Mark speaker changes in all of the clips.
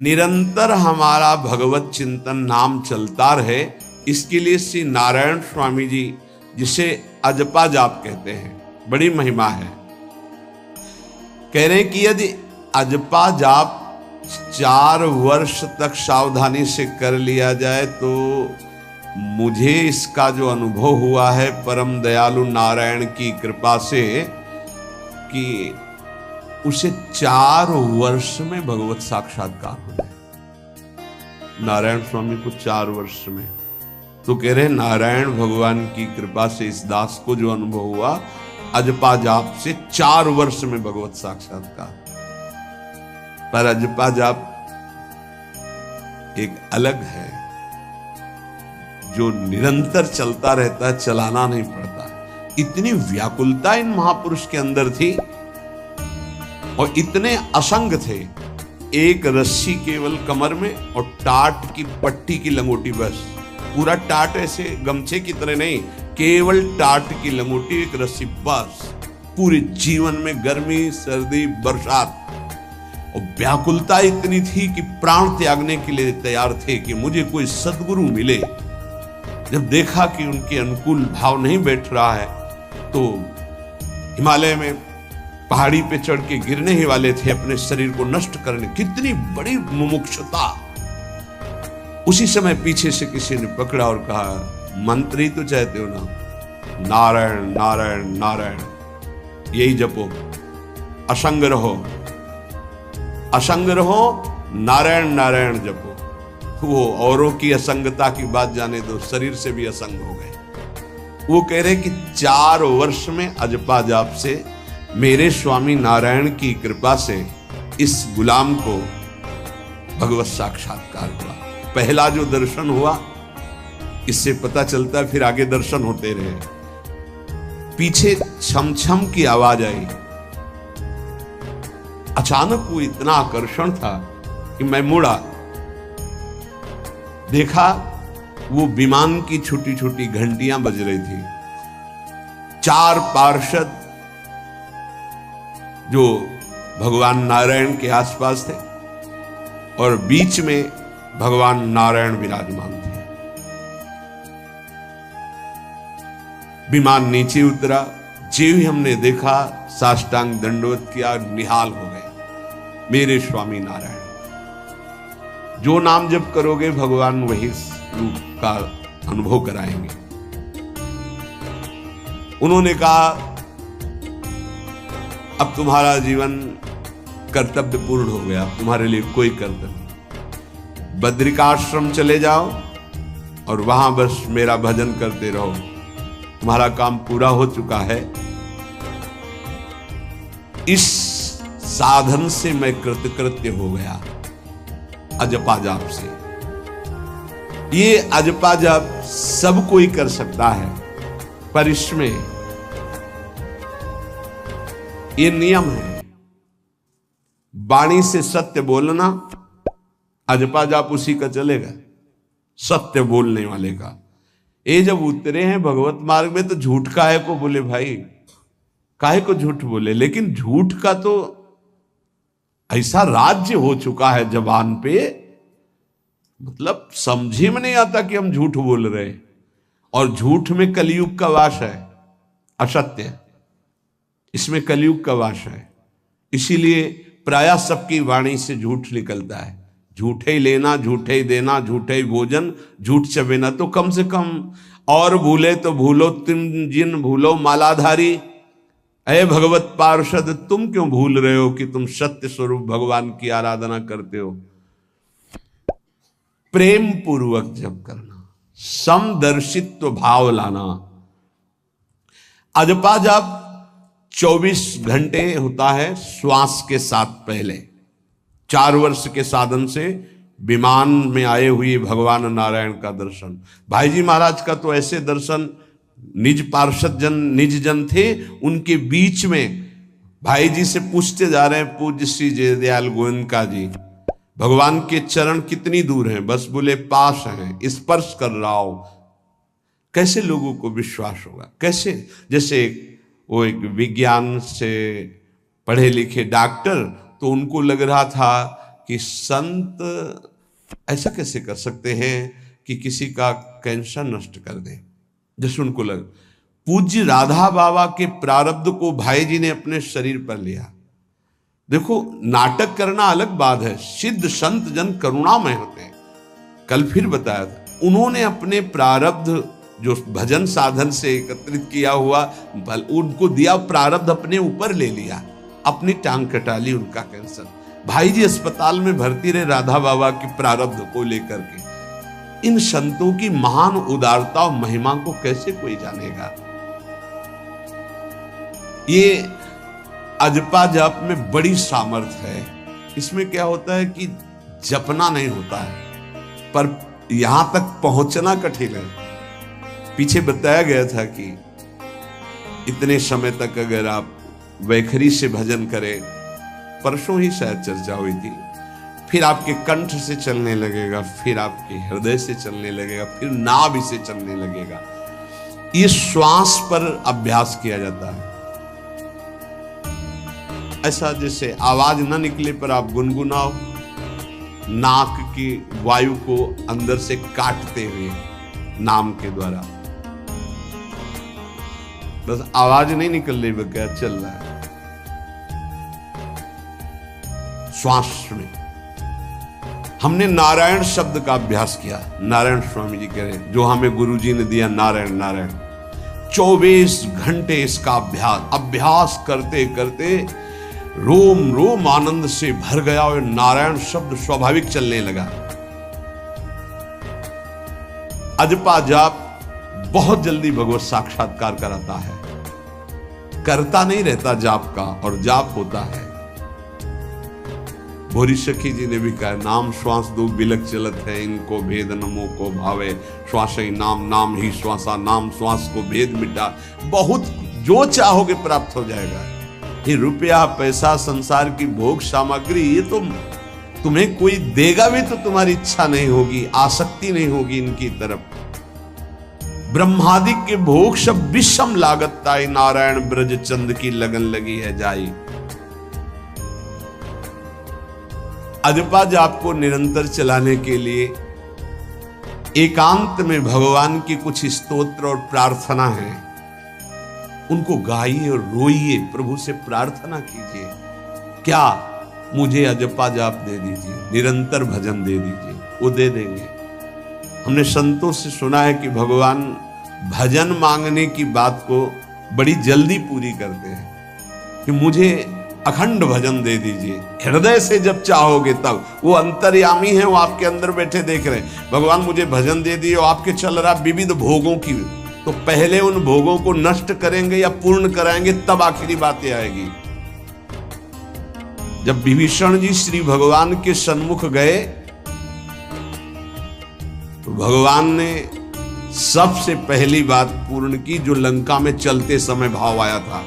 Speaker 1: निरंतर हमारा भगवत चिंतन नाम चलता रहे, इसके लिए श्री नारायण स्वामी जी, जिसे अजपा जाप कहते हैं, बड़ी महिमा है। कह रहे हैं कि यदि अजपा जाप 4 वर्ष तक सावधानी से कर लिया जाए तो मुझे इसका जो अनुभव हुआ है परम दयालु नारायण की कृपा से, कि उसे 4 वर्ष में भगवत साक्षात्कार हो जाए। नारायण स्वामी को 4 वर्ष में, तो कह रहे नारायण भगवान की कृपा से इस दास को जो अनुभव हुआ अजपा जाप से 4 वर्ष में भगवत साक्षात्कार। पर अजपा जाप एक अलग है, जो निरंतर चलता रहता है, चलाना नहीं पड़ता। इतनी व्याकुलता इन महापुरुष के अंदर थी और इतने असंग थे। एक रस्सी केवल कमर में और टाट की पट्टी की लंगोटी, बस। पूरा टाट ऐसे गमछे की तरह नहीं, केवल टाट की लंगोटी, एक रस्सी, बस। पूरे जीवन में गर्मी, सर्दी, बरसात, और व्याकुलता इतनी थी कि प्राण त्यागने के लिए तैयार थे कि मुझे कोई सद्गुरु मिले। जब देखा कि उनके अनुकूल भाव नहीं बैठ रहा है, तो हिमालय में पहाड़ी पे चढ़ के गिरने ही वाले थे अपने शरीर को नष्ट करने। कितनी बड़ी मुमुक्षुता। उसी समय पीछे से किसी ने पकड़ा और कहा, मंत्र ही तो चाहते हो ना, नारायण नारायण नारायण, यही जपो, असंग रहो, असंग रहो, नारायण नारायण जपो। वो औरों की असंगता की बात जाने दो, शरीर से भी असंग हो गए। वो कह रहे कि 4 वर्ष में अजपा जाप से मेरे स्वामी नारायण की कृपा से इस गुलाम को भगवत साक्षात्कार हुआ। पहला जो दर्शन हुआ, इससे पता चलता फिर आगे दर्शन होते रहे। पीछे छम छम की आवाज आई। अचानक वो इतना आकर्षण था कि मैं मुड़ा, देखा वो विमान की छोटी छोटी घंटियां बज रही थी। 4 पार्षद जो भगवान नारायण के आसपास थे और बीच में भगवान नारायण विराजमान थे। विमान नीचे उतरा, जो ही हमने देखा साष्टांग दंडवत किया, निहाल हो गए। मेरे स्वामी नारायण, जो नाम जप करोगे भगवान वही रूप का अनुभव कराएंगे। उन्होंने कहा, अब तुम्हारा जीवन कर्तव्य पूर्ण हो गया, अब तुम्हारे लिए कोई कर्तव्य, बद्रिकाश्रम चले जाओ और वहां बस मेरा भजन करते रहो, तुम्हारा काम पूरा हो चुका है। इस साधन से मैं कृतकृत्य हो गया, अजपा जाप से। ये अजपा जाप सब कोई कर सकता है, पर इसमें ये नियम है, वाणी से सत्य बोलना। अजपा जाप उसी का चलेगा, सत्य बोलने वाले का। ये जब उतरे हैं भगवत मार्ग में तो झूठ काहे को बोले भाई, काहे को झूठ बोले। लेकिन झूठ का तो ऐसा राज्य हो चुका है जबान पे, मतलब समझे में नहीं आता कि हम झूठ बोल रहे। और झूठ में कलयुग का वास है, असत्य, इसमें कलयुग का वास है। इसीलिए प्रायः सबकी वाणी से झूठ निकलता है। झूठे ही लेना, झूठे ही देना, झूठे ही भोजन, झूठ चबेना। तो कम से कम और भूले तो भूलो तुम जिन भूलो मालाधारी। अरे भगवत पार्षद, तुम क्यों भूल रहे हो कि तुम सत्य स्वरूप भगवान की आराधना करते हो। प्रेम पूर्वक जप करना, समदर्शित्व भाव लाना। अजपा जाप 24 घंटे होता है श्वास के साथ पहले। 4 वर्ष के साधन से विमान में आए हुए भगवान नारायण का दर्शन। भाई जी महाराज का तो ऐसे दर्शन, निज पार्षद जन, निज जन थे, उनके बीच में भाई जी से पूछते जा रहे हैं, पूज्य श्री जयदयाल गोयनका जी, भगवान के चरण कितनी दूर हैं? बस बोले पास हैं, स्पर्श कर रहा हो। कैसे लोगों को विश्वास होगा? कैसे? जैसे वो एक विज्ञान से पढ़े लिखे डॉक्टर, तो उनको लग रहा था कि संत ऐसा कैसे कर सकते हैं कि किसी का कैंसर नष्ट कर दे। जैसे उनको लग, पूज्य राधा बाबा के प्रारब्ध को भाई जी ने अपने शरीर पर लिया। देखो, नाटक करना अलग बात है, सिद्ध संत जन करुणामय होते हैं। कल फिर बताया था, उन्होंने अपने प्रारब्ध जो भजन साधन से एकत्रित किया हुआ बल उनको दिया, प्रारब्ध अपने ऊपर ले लिया, अपनी टांग कटा ली उनका कैंसर। भाई जी अस्पताल में भर्ती रहे राधा बाबा के प्रारब्ध को लेकर के। इन संतों की महान उदारता और महिमा को कैसे कोई जानेगा। ये अजपा जप में बड़ी सामर्थ्य है। इसमें क्या होता है कि जपना नहीं होता है, पर यहां तक पहुंचना कठिन है। पीछे बताया गया था कि इतने समय तक अगर आप वैखरी से भजन करें, परसों ही शायद चर्चा हुई थी, फिर आपके कंठ से चलने लगेगा, फिर आपके हृदय से चलने लगेगा, फिर नाभि से चलने लगेगा। ये श्वास पर अभ्यास किया जाता है। ऐसा जैसे आवाज ना निकले पर आप गुनगुनाओ, नाक की वायु को अंदर से काटते हुए नाम के द्वारा, बस आवाज नहीं निकल रही, बगैर चल रहा है। श्वास में हमने नारायण शब्द का अभ्यास किया। नारायण स्वामी जी कह रहे, जो हमें गुरुजी ने दिया, नारायण नारायण। 24 घंटे इसका अभ्यास करते करते रोम रोम आनंद से भर गया और नारायण शब्द स्वाभाविक चलने लगा। अजपा जाप बहुत जल्दी भगवत साक्षात्कार कराता है। करता नहीं रहता जाप का, और जाप होता है। भोरी सखी जी ने भी कहा, नाम श्वास दो बिलक चलत है, इनको भेद नमो को भावे, श्वास ही नाम, नाम ही श्वासा, नाम श्वास को भेद मिटा। बहुत जो चाहोगे प्राप्त हो जाएगा। ये रुपया पैसा संसार की भोग सामग्री, ये तो तुम्हें कोई देगा भी तो तुम्हारी इच्छा नहीं होगी, आसक्ति नहीं होगी इनकी तरफ। ब्रह्मादि के भोग सब विषम लागत ताई, नारायण ब्रज चंद की लगन लगी है जाई। अजपा जाप को निरंतर चलाने के लिए एकांत में भगवान की कुछ स्तोत्र और प्रार्थना है, उनको गाइए और रोइए, प्रभु से प्रार्थना कीजिए। क्या? मुझे अजपा जाप दे दीजिए, निरंतर भजन दे दीजिए, वो दे देंगे। हमने संतों से सुना है कि भगवान भजन मांगने की बात को बड़ी जल्दी पूरी करते हैं, कि मुझे अखंड भजन दे दीजिए। हृदय से जब चाहोगे तब, वो अंतर्यामी है, वो आपके अंदर बैठे देख रहे हैं। भगवान मुझे भजन दे दिए, और आपके चल रहा विविध भोगों की, तो पहले उन भोगों को नष्ट करेंगे या पूर्ण कराएंगे, तब आखिरी बातें आएगी। जब विभीषण जी श्री भगवान के सन्मुख गए तो भगवान ने सबसे पहली बात पूर्ण की, जो लंका में चलते समय भाव आया था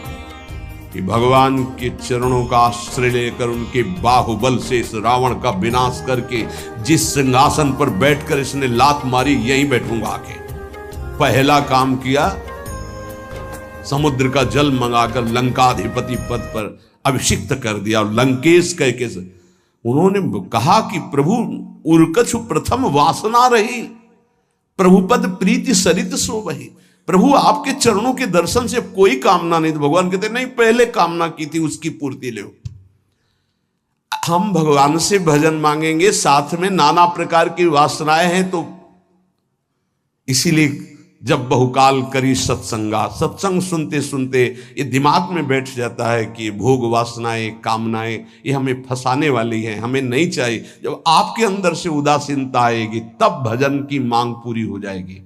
Speaker 1: कि भगवान के चरणों का आश्रय लेकर उनके बाहुबल से इस रावण का विनाश करके जिस सिंहासन पर बैठकर इसने लात मारी, यहीं बैठूंगा आके। पहला काम किया, समुद्र का जल मंगाकर लंकाधिपति पद पर अभिषिक्त कर दिया। और लंकेश कह के उन्होंने कहा कि प्रभु उर्कछु प्रथम वासना रही, प्रभुपद प्रीति सरित सो वही। प्रभु आपके चरणों के दर्शन से कोई कामना नहीं। तो भगवान कहते नहीं, पहले कामना की थी उसकी पूर्ति ले। हम भगवान से भजन मांगेंगे, साथ में नाना प्रकार की वासनाएं हैं, तो इसीलिए जब बहुकाल करी सत्संगा, सत्संग सुनते सुनते ये दिमाग में बैठ जाता है कि भोग वासनाएं, कामनाएं ये हमें फंसाने वाली हैं, हमें नहीं चाहिए। जब आपके अंदर से उदासीनता आएगी, तब भजन की मांग पूरी हो जाएगी।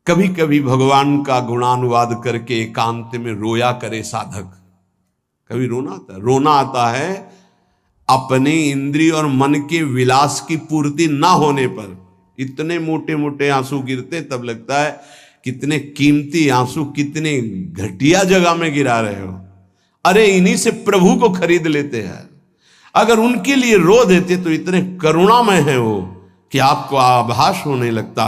Speaker 1: कभी कभी भगवान का गुणानुवाद करके एकांत में रोया करे साधक। कभी रोना आता है अपने इंद्रिय और मन के विलास की पूर्ति ना होने पर। इतने मोटे मोटे आंसू गिरते, तब लगता है कितने कीमती आंसू कितने घटिया जगह में गिरा रहे हो। अरे इन्हीं से प्रभु को खरीद लेते हैं। अगर उनके लिए रो देते तो इतने करुणामय हैं वो कि आपको आभास होने लगता।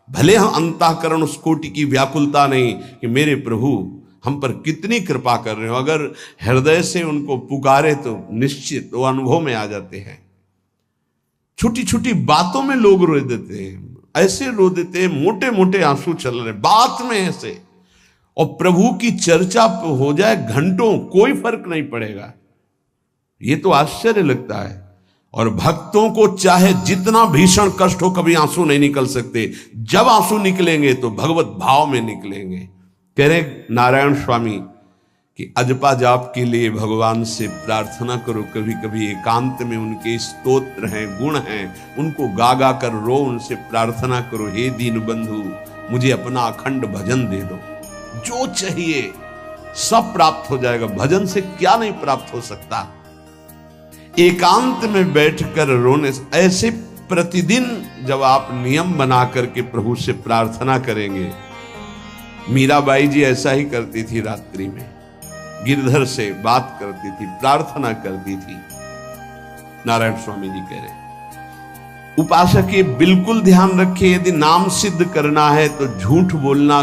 Speaker 1: भले हम अंतःकरण उस कोटि की व्याकुलता नहीं कि मेरे प्रभु हम पर कितनी कृपा कर रहे हो। अगर हृदय से उनको पुकारे तो निश्चित वो अनुभव में आ जाते हैं। छोटी छोटी बातों में लोग रो देते हैं, ऐसे रो देते हैं, मोटे मोटे आंसू चल रहे बात में ऐसे, और प्रभु की चर्चा हो जाए घंटों, कोई फर्क नहीं पड़ेगा। ये तो आश्चर्य लगता है। और भक्तों को चाहे जितना भीषण कष्ट हो, कभी आंसू नहीं निकल सकते। जब आंसू निकलेंगे तो भगवत भाव में निकलेंगे। कह रहे नारायण स्वामी कि अजपा जाप के लिए भगवान से प्रार्थना करो, कभी कभी एकांत में उनके स्तोत्र हैं, गुण हैं, उनको गा गा कर रो, उनसे प्रार्थना करो, हे दीन बंधु मुझे अपना अखंड भजन दे दो, जो चाहिए सब प्राप्त हो जाएगा। भजन से क्या नहीं प्राप्त हो सकता। एकांत में बैठकर रोने ऐसे प्रतिदिन जब आप नियम बना करके प्रभु से प्रार्थना करेंगे। मीराबाई जी ऐसा ही करती थी, रात्रि में गिरधर से बात करती थी, प्रार्थना करती थी। नारायण स्वामी जी कह रहे उपासक ये बिल्कुल ध्यान रखे, यदि नाम सिद्ध करना है तो झूठ बोलना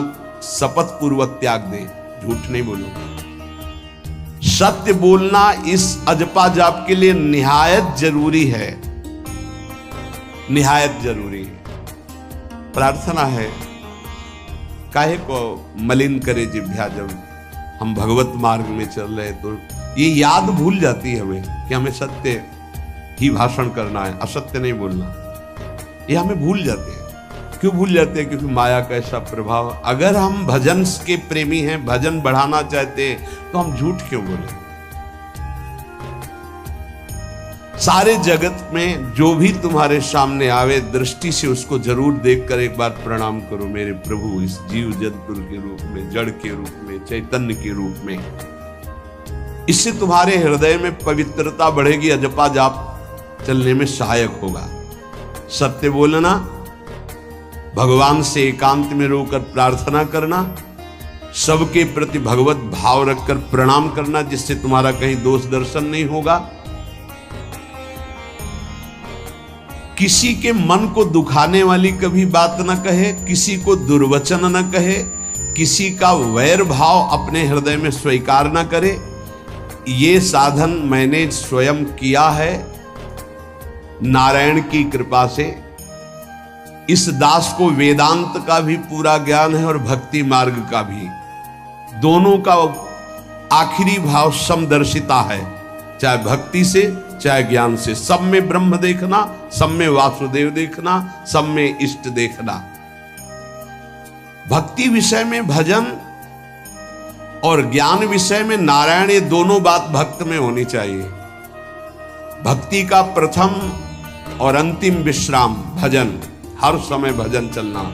Speaker 1: शपथ पूर्वक त्याग दे। झूठ नहीं बोलो, सत्य बोलना इस अजपा जाप के लिए निहायत जरूरी है, निहायत जरूरी है। प्रार्थना है, काहे को मलिन करे जिह्वा। जब हम भगवत मार्ग में चल रहे तो ये याद भूल जाती है हमें कि हमें सत्य ही भाषण करना है, असत्य नहीं बोलना। ये हमें भूल जाते हैं। क्यों भूल जाते हैं? क्योंकि माया का ऐसा प्रभाव। अगर हम भजन के प्रेमी हैं, भजन बढ़ाना चाहते हैं, तो हम झूठ क्यों बोले? सारे जगत में जो भी तुम्हारे सामने आवे, दृष्टि से उसको जरूर देखकर एक बार प्रणाम करो, मेरे प्रभु इस जीव जंतु के रूप में, जड़ के रूप में, चैतन्य के रूप में। इससे तुम्हारे हृदय में पवित्रता बढ़ेगी, अजपा जाप चलने में सहायक होगा। सत्य बोलना, भगवान से एकांत में रोकर प्रार्थना करना, सबके प्रति भगवत भाव रखकर प्रणाम करना, जिससे तुम्हारा कहीं दोष दर्शन नहीं होगा। किसी के मन को दुखाने वाली कभी बात न कहे, किसी को दुर्वचन न कहे, किसी का वैर भाव अपने हृदय में स्वीकार न करे। ये साधन मैंने स्वयं किया है नारायण की कृपा से। इस दास को वेदांत का भी पूरा ज्ञान है और भक्ति मार्ग का भी, दोनों का आखिरी भाव समदर्शिता है, चाहे भक्ति से चाहे ज्ञान से। सब में ब्रह्म देखना, सब में वासुदेव देखना, सब में इष्ट देखना। भक्ति विषय में भजन और ज्ञान विषय में नारायण, ये दोनों बात भक्त में होनी चाहिए। भक्ति का प्रथम और अंतिम विश्राम भजन, हर समय भजन चलना,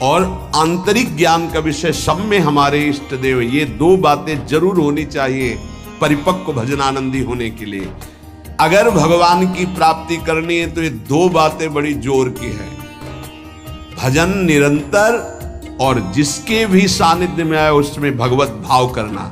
Speaker 1: और आंतरिक ज्ञान का विषय सब में हमारे इष्ट देव। ये दो बातें जरूर होनी चाहिए परिपक्व भजनानंदी होने के लिए। अगर भगवान की प्राप्ति करनी है तो ये दो बातें बड़ी जोर की है। भजन निरंतर, और जिसके भी सानिध्य में आए उसमें भगवत भाव करना।